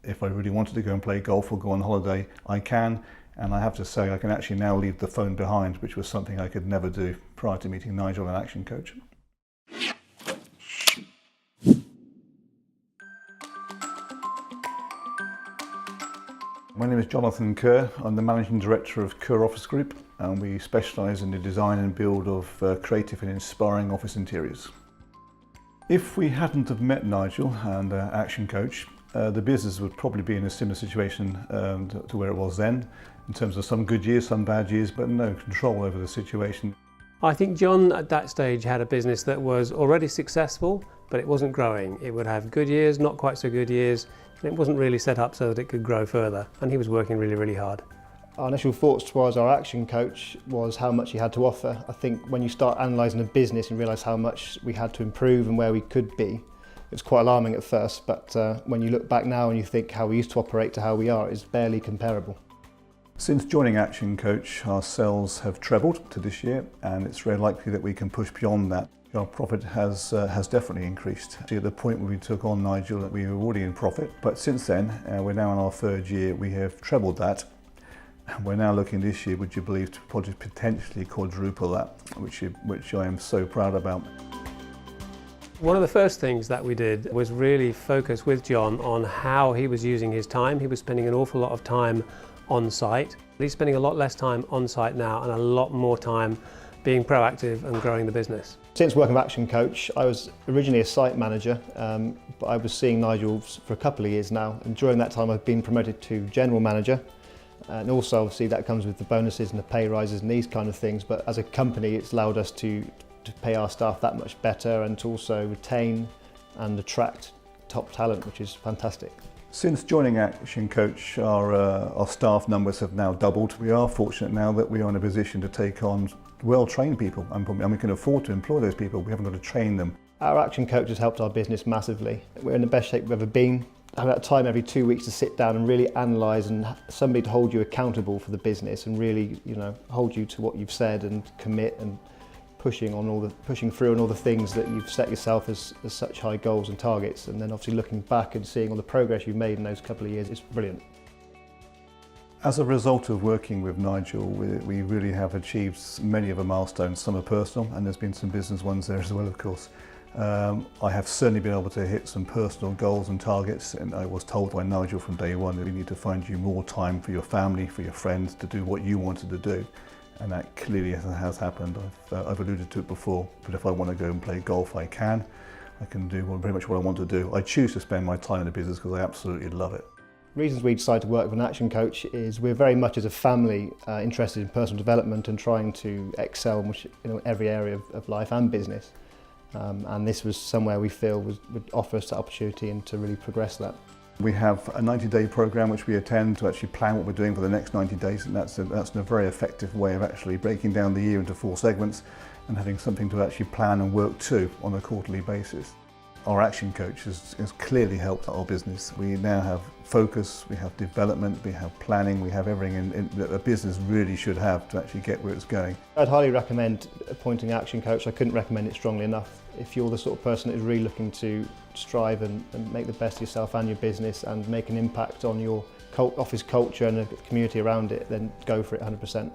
If I really wanted to go and play golf or go on holiday, I can. And I have to say, I can actually now leave the phone behind, which was something I could never do prior to meeting Nigel and Action Coach. My name is Jonathan Kerr. I'm the Managing Director of Kerr Office Group, and we specialise in the design and build of creative and inspiring office interiors. If we hadn't have met Nigel and Action Coach, the business would probably be in a similar situation to where it was then, in terms of some good years, some bad years, but no control over the situation. I think John at that stage had a business that was already successful, but it wasn't growing. It would have good years, not quite so good years, and it wasn't really set up so that it could grow further, and he was working really, really hard. Our initial thoughts towards our Action Coach was how much he had to offer. I think when you start analysing a business and realise how much we had to improve and where we could be, it was quite alarming at first, but when you look back now and you think how we used to operate to how we are, it's barely comparable. Since joining Action Coach, our sales have trebled to this year, and it's very likely that we can push beyond that. Our profit has definitely increased. At the point where we took on Nigel, we were already in profit, but since then, we're now in our third year, we have trebled that. We're now looking this year, would you believe, to potentially quadruple that, which I am so proud about. One of the first things that we did was really focus with John on how he was using his time. He was spending an awful lot of time on site. He's spending a lot less time on site now and a lot more time being proactive and growing the business. Since working with Action Coach, I was originally a site manager, but I was seeing Nigel for a couple of years now, and during that time I've been promoted to general manager, and also obviously that comes with the bonuses and the pay rises and these kind of things, but as a company it's allowed us to pay our staff that much better and to also retain and attract top talent, which is fantastic. Since joining Action Coach, our staff numbers have now doubled. We are fortunate now that we are in a position to take on well-trained people, and we can afford to employ those people. We haven't got to train them. Our Action Coach has helped our business massively. We're in the best shape we've ever been. Having that time every 2 weeks to sit down and really analyse, and somebody to hold you accountable for the business and really, hold you to what you've said and commit, and pushing through on all the things that you've set yourself as such high goals and targets, and then obviously looking back and seeing all the progress you've made in those couple of years is brilliant. As a result of working with Nigel, we really have achieved many of the milestones. Some are personal, and there's been some business ones there as well, of course. I have certainly been able to hit some personal goals and targets, and I was told by Nigel from day one that we need to find you more time for your family, for your friends, to do what you wanted to do. And that clearly has happened. I've alluded to it before, but if I want to go and play golf, I can do pretty much what I want to do. I choose to spend my time in the business because I absolutely love it. Reasons we decided to work with an Action Coach is we're very much as a family interested in personal development and trying to excel in every area of life and business. And this was somewhere we feel would offer us that opportunity and to really progress that. We have a 90-day program which we attend to actually plan what we're doing for the next 90 days, and that's a very effective way of actually breaking down the year into 4 segments and having something to actually plan and work to on a quarterly basis. Our Action Coach has clearly helped our business. We now have focus, we have development, we have planning, we have everything that a business really should have to actually get where it's going. I'd highly recommend appointing an Action Coach. I couldn't recommend it strongly enough. If you're the sort of person that is really looking to strive and make the best of yourself and your business and make an impact on your office culture and the community around it, then go for it 100%.